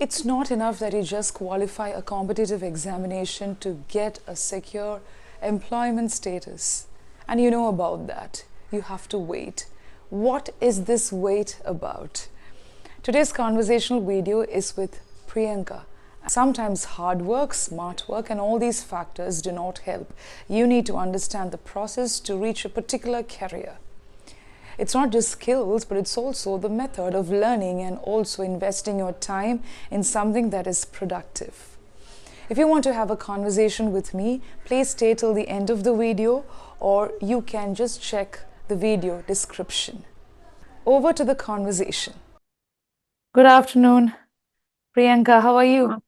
It's not enough that you just qualify a competitive examination to get a secure employment status. And you know about that. You have to wait. What is this wait about? Today's conversational video is with Priyanka. Sometimes hard work, smart work, and all these factors do not help. You need to understand the process to reach a particular career. It's not just skills, but it's also the method of learning and also investing your time in something that is productive. If you want to have a conversation with me, please stay till the end of the video, or you can just check the video description. Over to the conversation. Good afternoon, Priyanka. How are you?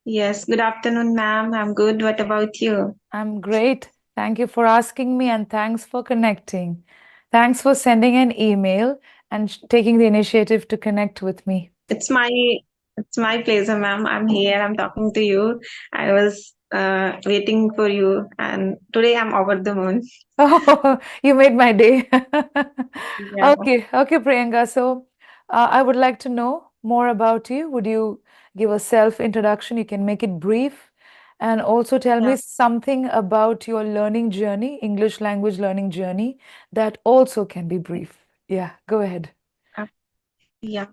Yes, good afternoon, ma'am. I'm good. What about you? I'm great. Thank you for asking me and thanks for connecting. Thanks for sending an email and taking the initiative to connect with me. It's my it's my pleasure, ma'am. I'm here. I'm talking to you. I was waiting for you, and today I'm over the moon. Oh, you made my day. Yeah. Okay, Priyanka. So, I would like to know more about you. Would you give a self-introduction? You can make it brief, and also tell Yeah. me something about your learning journey, English language learning journey, that also can be brief. Yeah, go ahead. Uh, yeah.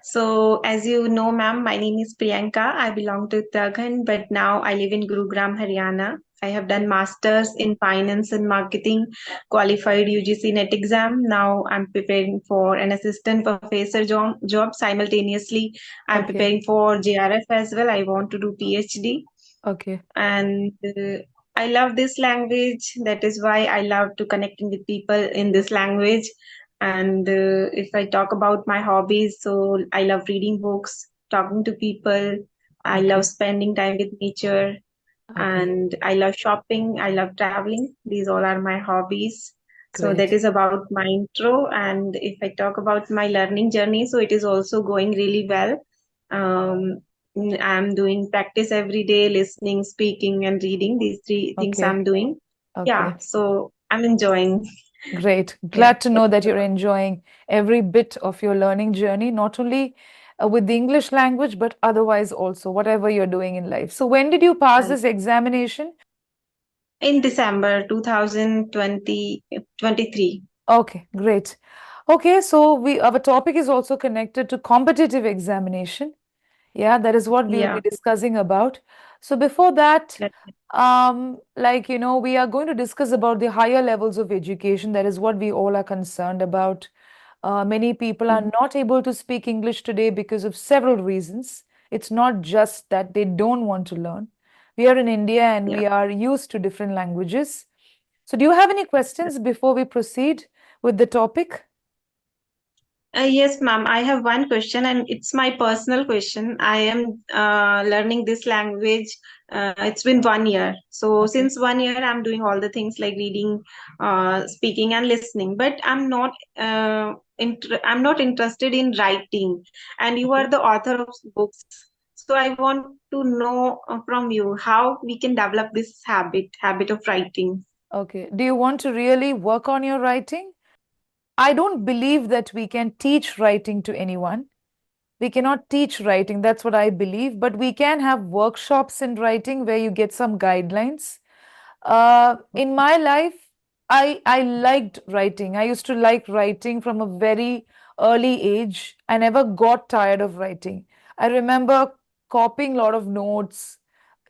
So, as you know, ma'am, my name is Priyanka. I belong to Uttarakhand, but now I live in Gurugram, Haryana. I have done masters in finance and marketing, qualified UGC NET exam. Now I'm preparing for an assistant professor job. Simultaneously, I'm Okay, preparing for JRF as well. I want to do PhD, okay, and I love this language. That is why I love to connecting with people in this language. And if I talk about my hobbies, so I love reading books, talking to people. I love okay, spending time with nature, okay. and I love shopping. I love traveling. These all are my hobbies. So that Great. is about my intro. And if I talk about my learning journey, so it is also going really well. Um, I'm doing practice every day, listening, speaking, and reading. These three things Okay, I'm doing. Yeah, okay. so I'm enjoying. Great. Yeah. Glad to know that you're enjoying every bit of your learning journey, not only with the English language, but otherwise also, whatever you're doing in life. So, when did you pass And this examination? in December 2023. Okay, great. Okay, so our topic is also connected to competitive examination. Yeah, that is what we will be Yeah. discussing about. So before that, that- we are going to discuss about the higher levels of education. That is what we all are concerned about. Many people are Mhm. not able to speak English today because of several reasons. It's not just that they don't want to learn. We are in India and Yeah. we are used to different languages. So do you have any questions before we proceed with the topic? Yes, ma'am. I have one question, and it's my personal question. I am learning this language. It's been 1 year. So Okay. since 1 year, I'm doing all the things like reading, speaking, and listening. But I'm not interested in writing. And you Okay. are the author of books. So I want to know from you how we can develop this habit of writing. Okay. Do you want to really work on your writing? I don't believe that we can teach writing to anyone. We cannot teach writing, that's what I believe, but we can have workshops in writing where you get some guidelines. In my life, I liked writing. I used to like writing from a very early age. I never got tired of writing. I remember copying a lot of notes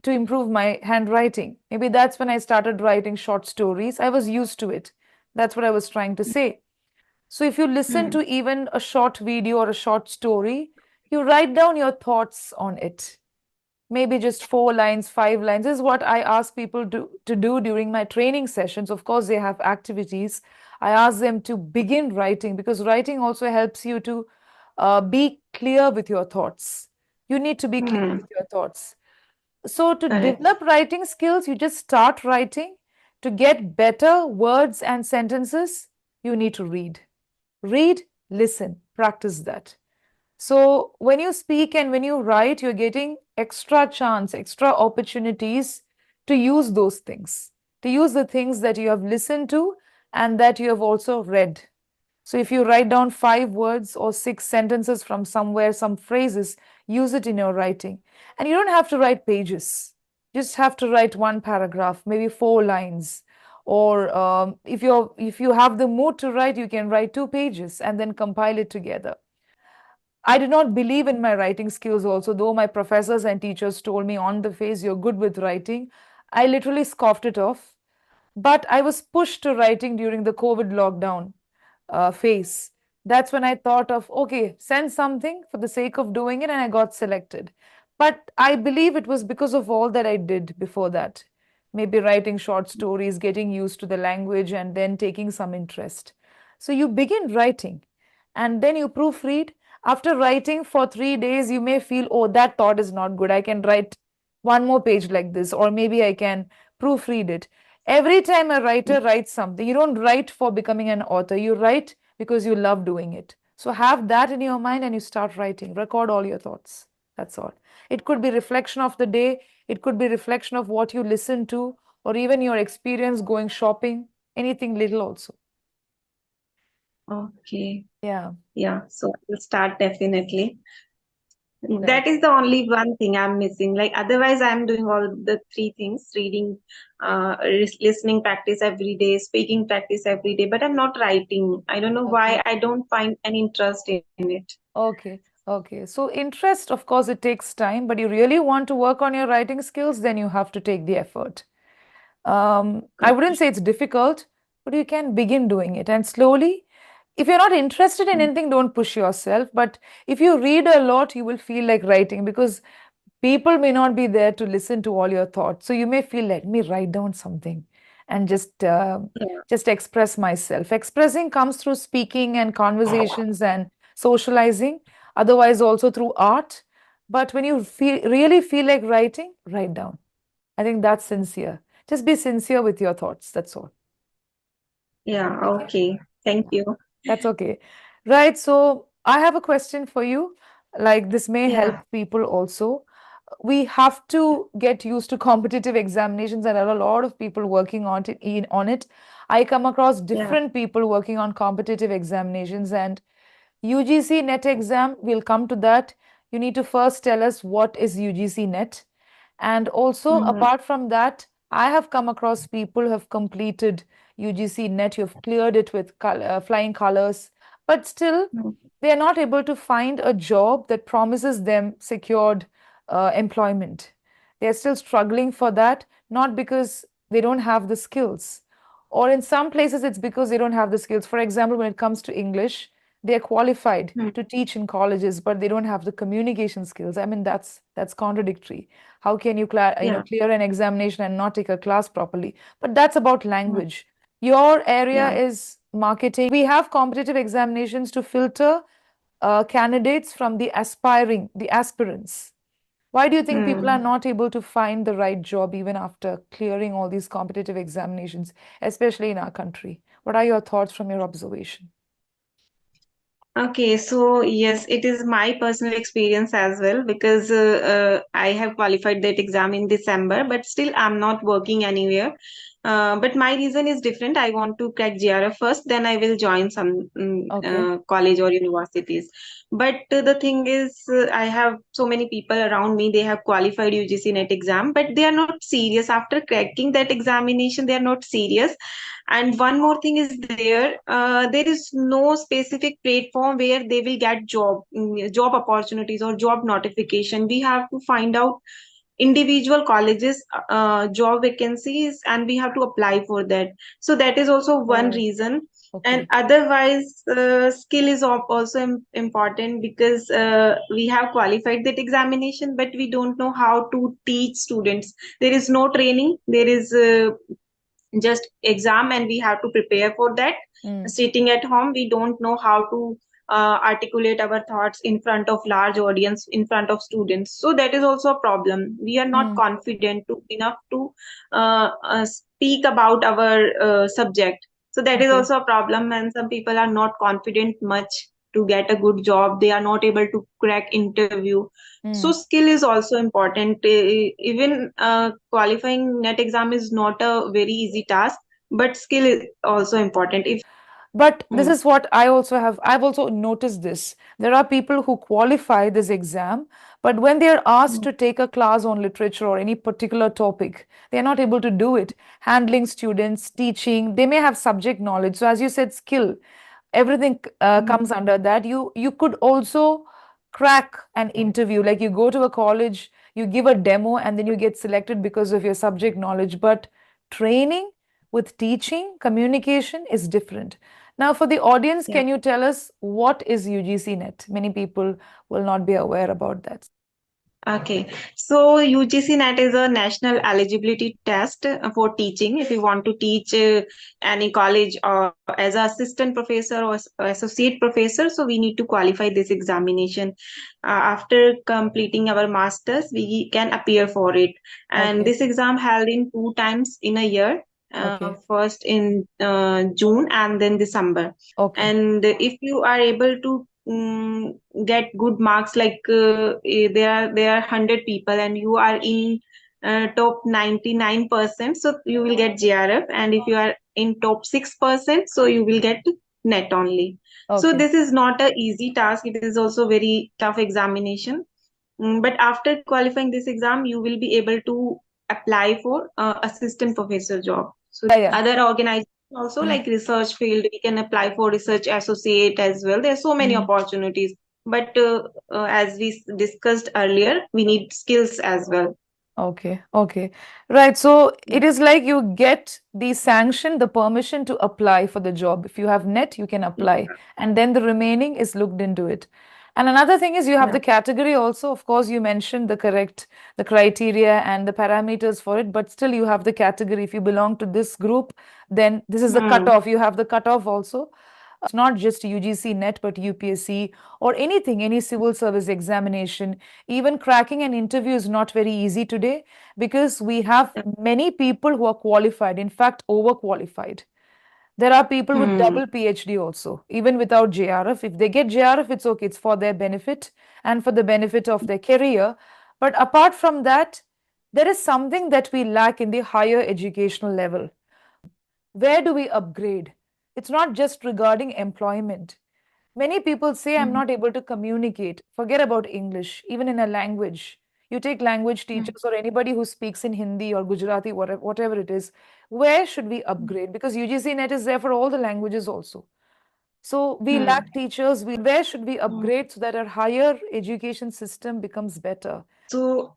to improve my handwriting. Maybe that's when I started writing short stories. I was used to it. That's what I was trying to say. So if you listen Hmm. to even a short video or a short story, you write down your thoughts on it. Maybe just 4 lines, 5 lines. This is what I ask people to do during my training sessions. Of course, they have activities. I ask them to begin writing because writing also helps you to be clear with your thoughts. You need to be clear Hmm. with your thoughts. So, to Correct. develop writing skills, you just start writing. To get better words and sentences, you need to read. Read, listen, practice that. So when you speak and when you write, you're getting extra chance, extra opportunities to use those things, to use the things that you have listened to and that you have also read. So if you write down 5 words or 6 sentences from somewhere, some phrases, use it in your writing. And you don't have to write pages. You just have to write one paragraph, maybe 4 lines. Or if you have the mood to write, you can write 2 pages and then compile it together. I did not believe in my writing skills also, though my professors and teachers told me on the face, you're good with writing. I literally scoffed it off. But I was pushed to writing during the COVID lockdown phase. That's when I thought of, okay, send something for the sake of doing it, and I got selected. But I believe it was because of all that I did before that. Maybe writing short stories, getting used to the language, and then taking some interest. So you begin writing, and then you proofread. After writing for 3 days, you may feel, oh, that thought is not good. I can write one more page like this, or maybe I can proofread it. Every time a writer writes something, you don't write for becoming an author, you write because you love doing it. So have that in your mind and you start writing. Record all your thoughts. That's all. It could be reflection of the day, it could be reflection of what you listen to, or even your experience going shopping, anything little also. Okay. Yeah. Yeah. So I will start definitely. Right. That is the only one thing I'm missing. Like otherwise, I'm doing all the three things: reading, listening practice every day, speaking practice every day. But I'm not writing. I don't know Okay. why. I don't find any interest in it. Okay. Okay. So interest, of course, it takes time, but you really want to work on your writing skills, then you have to take the effort. I wouldn't say it's difficult, but you can begin doing it. And slowly, if you're not interested in anything, don't push yourself. But if you read a lot, you will feel like writing because people may not be there to listen to all your thoughts. So you may feel, let me write down something and Yeah. just express myself. Expressing comes through speaking and conversations and socializing, otherwise also through art. But when you really feel like writing, write down. I think that's sincere. Just be sincere with your thoughts. That's all. Yeah. Okay. Okay. Thank you. That's okay. Right. So I have a question for you. Like this may help Yeah. people also. We have to get used to competitive examinations, and there are a lot of people working on it. I come across Yeah. different people working on competitive examinations, and UGC NET exam, we'll come to that. You need to first tell us what is UGC NET. And also, Mhm. apart from that, I have come across people who have completed UGC NET, you've cleared it with flying colors, but still Mhm. they are not able to find a job that promises them secured employment. They are still struggling for that, not because they don't have the skills, or in some places it's because they don't have the skills. For example, when it comes to English, they are qualified Mhm. to teach in colleges, but they don't have the communication skills. I mean, that's contradictory. How can you Yeah. clear an examination and not take a class properly? But that's about Mhm. language. Your area Yeah. is marketing. We have competitive examinations to filter candidates from the aspirants. Why do you think people are Mm. not able to find the right job even after clearing all these competitive examinations, especially in our country? What are your thoughts from your observation? Okay, so yes, it is my personal experience as well because I have qualified that exam in December, but still I'm not working anywhere. But my reason is different. I want to crack GRF first, then I will join some Okay. college or universities. But the thing is, I have so many people around me, they have qualified UGC NET exam, but they are not serious. After cracking that examination, they are not serious. And one more thing is there is no specific platform where they will get job opportunities or job notification. We have to find out individual colleges job vacancies and we have to apply for that. So that is also one Oh, reason. And okay. otherwise skill is also important because we have qualified that examination but we don't know how to teach students. There is no training, there is just exam and we have to prepare for that. Mm, Sitting at home we don't know how to articulate our thoughts in front of large audience, in front of students. So that is also a problem. We are not mm, confident enough to speak about our subject. So that is okay. also a problem, and some people are not confident much to get a good job. They are not able to crack interview. So Mm. skill is also important. Even qualifying net exam is not a very easy task, but skill is also important. If But this Hmm. is what I've also noticed this. There are people who qualify this exam, but when they are asked Hmm. to take a class on literature or any particular topic, they are not able to do it. Handling students, teaching, they may have subject knowledge. So as you said, skill, everything Hmm. comes under that. You could also crack an interview, like you go to a college, you give a demo, and then you get selected because of your subject knowledge. But training with teaching, communication is different. Now, for the audience, Yeah. can you tell us what is UGC NET? Many people will not be aware about that. Okay, so UGC NET is a national eligibility test for teaching. If you want to teach any college or as an assistant professor or associate professor, so we need to qualify this examination. After completing our masters, we can appear for it. And Okay, this exam held in 2 times in a year. okay, First in June and then December. okay, And if you are able to get good marks, like there are 100 people and you are in top 99%, so you will get GRF, and if you are in top 6%, so you will get net only. So okay. this is not a easy task, it is also very tough examination. But after qualifying this exam, you will be able to apply for assistant professor job. So Yeah, yeah. other organizations also, Mm, like research field, we can apply for research associate as well. There are so many mm. opportunities. But as we discussed earlier, we need skills as well. Okay, okay. Right. So Yeah. it is like you get the sanction, the permission to apply for the job. If you have net, you can apply. And then the remaining is looked into it. And another thing is you have Yeah. the category also. Of course, you mentioned the criteria and the parameters for it, but still you have the category. If you belong to this group, then this is the Hmm. cutoff. You have the cutoff also. It's not just UGC NET, but UPSC or anything, any civil service examination. Even cracking an interview is not very easy today because we have many people who are qualified, in fact, overqualified. There are people with Hmm. double PhD also, even without JRF. If they get JRF, it's okay, it's for their benefit and for the benefit of their career. But apart from that, there is something that we lack in the higher educational level. Where do we upgrade? It's not just regarding employment. Many people say, I'm Hmm. not able to communicate. Forget about English, even in a language. You take language teachers or anybody who speaks in Hindi or Gujarati, whatever it is. Where should we upgrade? Because UGC NET is there for all the languages also. So we Hmm. lack teachers. Where should we Hmm. upgrade so that our higher education system becomes better? So,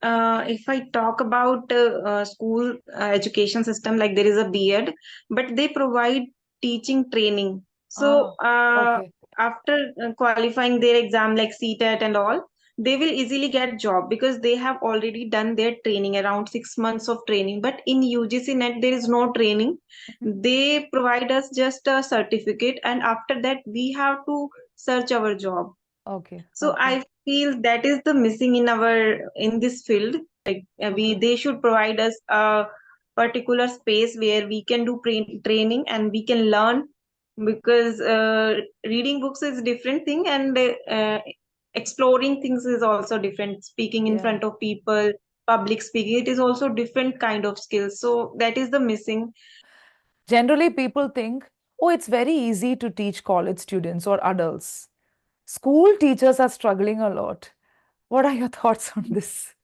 if I talk about school education system, like there is a B.Ed, but they provide teaching training. So, Ah, okay, after qualifying their exam, like CTET and all, they will easily get job because they have already done their training, around 6 months of training. But in UGC NET, there is no training. mhm, They provide us just a certificate, and after that, we have to search our job. okay, So okay, I feel that is the missing in our in this field. Like we okay. they should provide us a particular space where we can do training and we can learn, because reading books is different thing, and exploring things is also different. Speaking in Yeah. front of people, public speaking, it is also different kind of skills. So that is the missing. Generally, people think, oh, it's very easy to teach college students or adults. School teachers are struggling a lot. What are your thoughts on this?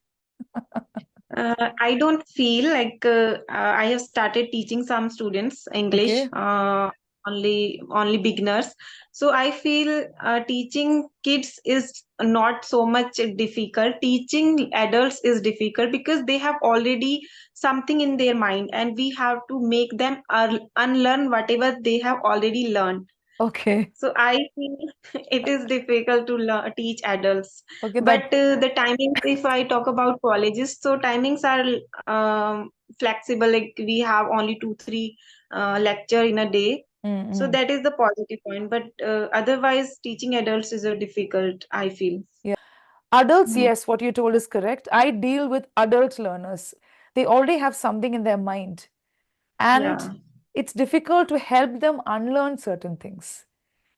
I don't feel like I have started teaching some students English, Okay. only beginners. So I feel teaching kids is not so much difficult. Teaching adults is difficult because they have already something in their mind, and we have to make them unlearn whatever they have already learned. Okay. So I feel it is difficult to teach adults. Okay. That. But the timings, if I talk about colleges, so timings are flexible. Like we have only 2, 3 lecture in a day. So Mm-mm. that is the positive point. But otherwise, teaching adults is a difficult, I feel. Yeah. Adults, Mm. yes, what you told is correct. I deal with adult learners. They already have something in their mind, and Yeah, it's difficult to help them unlearn certain things.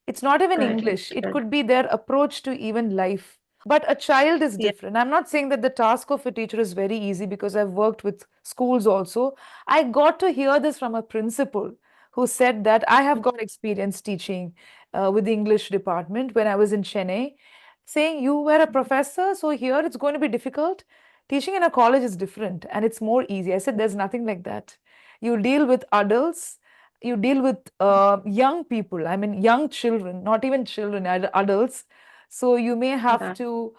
It's not even English, correct, it correct. could be their approach to even life. But a child is Yeah. different. I'm not saying that the task of a teacher is very easy because I've worked with schools also. I got to hear this from a principal who said that I have got experience teaching with the English department when I was in Chennai, saying you were a professor, so here it's going to be difficult. Teaching in a college is different and it's more easy. I said, there's nothing like that. You deal with adults, you deal with young people, I mean, young children, not even children, adults. So you may have Yeah. to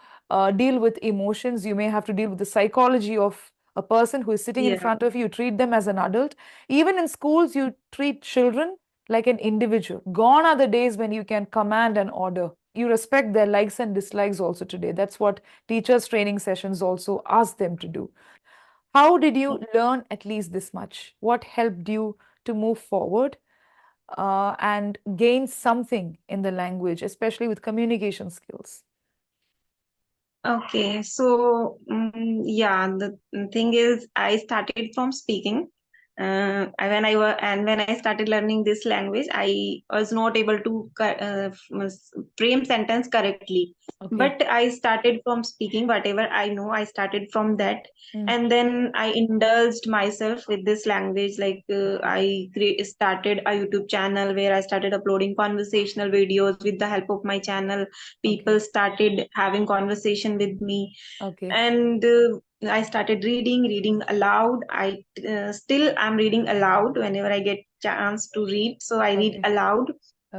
deal with emotions, you may have to deal with the psychology of a person who is sitting in Yeah. front of you, treat them as an adult. Even in schools, you treat children like an individual. Gone are the days when you can command and order. You respect their likes and dislikes also today. That's what teachers' training sessions also ask them to do. How did you learn at least this much? What helped you to move forward and gain something in the language, especially with communication skills? Okay, so yeah, the thing is, I started from speaking. When I started learning this language, I was not able to frame sentence correctly. Okay. But I started from speaking. Whatever I know, I started from that, Mm. and then I indulged myself with this language. Like started a YouTube channel where I started uploading conversational videos with the help of my channel. Okay. People started having conversation with me, Okay. and I started reading aloud. I still I'm reading aloud whenever I get chance to read, so I read Okay. aloud,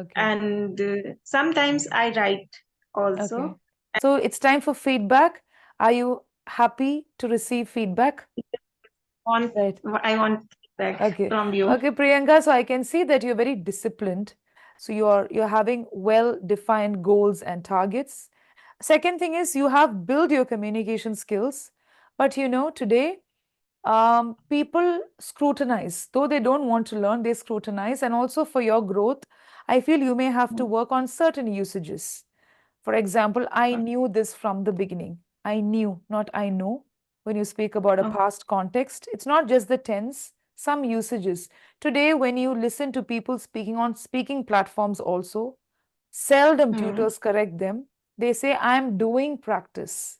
Okay. and sometimes I write Okay. also. So it's time for feedback. Are you happy to receive feedback? want Right. I want feedback Okay. from you. Okay, Priyanka. So I can see that you're very disciplined. So you're having well-defined goals and targets. Second thing is you have built your communication skills, but today people scrutinize. Though they don't want to learn, they scrutinize. And also for your growth, I feel you may have to work on certain usages. For example, I knew this from the beginning. I knew, not I know. When you speak about a Oh, past context, it's not just the tense, some usages. Today, when you listen to people speaking on speaking platforms, also, seldom mm, tutors correct them. They say, I'm doing practice.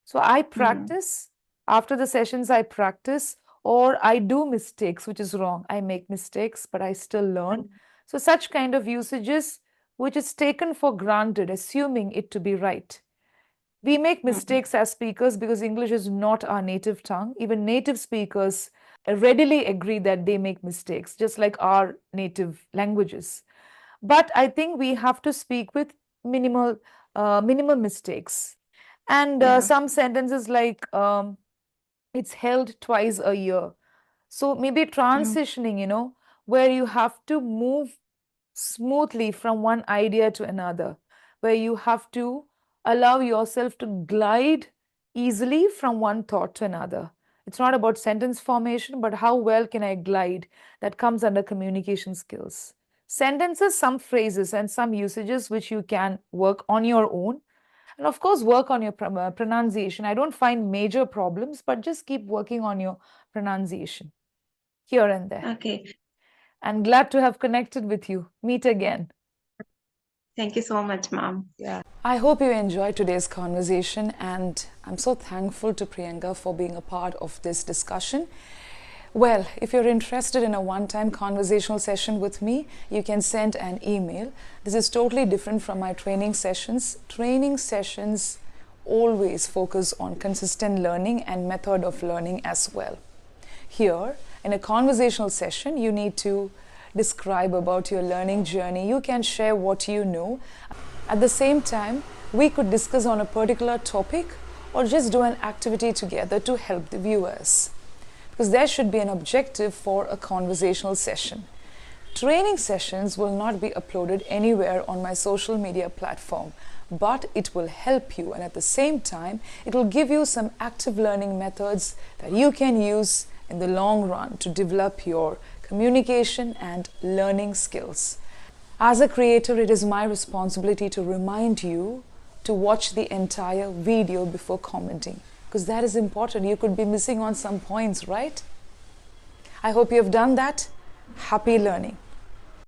So I mm, practice. After the sessions, I practice, or I do mistakes, which is wrong. I make mistakes, but I still learn. So, such kind of usages, which is taken for granted, assuming it to be right. We make mm, mistakes as speakers because English is not our native tongue. Even native speakers readily agree that they make mistakes, just like our native languages. But I think we have to speak with minimal, minimal mistakes. And yeah. some sentences like it's held twice a year. So maybe Mm, transitioning, where you have to move smoothly from one idea to another, where you have to allow yourself to glide easily from one thought to another. It's not about sentence formation, but how well can I glide? That comes under communication skills. Sentences, some phrases, and some usages which you can work on your own. And of course, work on your pronunciation. I don't find major problems, but just keep working on your pronunciation here and there. okay. And glad to have connected with you. Meet again. Thank you so much, ma'am. Yeah. I hope you enjoyed today's conversation, and I'm so thankful to Priyanka for being a part of this discussion. Well, if you're interested in a one-time conversational session with me, you can send an email. This is totally different from my training sessions. Training sessions always focus on consistent learning and method of learning as well. Here, in a conversational session, you need to describe about your learning journey. You can share what you know. At the same time, we could discuss on a particular topic or just do an activity together to help the viewers. Because there should be an objective for a conversational session. Training sessions will not be uploaded anywhere on my social media platform, but it will help you, and at the same time, it will give you some active learning methods that you can use in the long run to develop your communication and learning skills. As a creator, it is my responsibility to remind you to watch the entire video before commenting, because that is important. You could be missing on some points, right? I hope you have done that. Happy learning.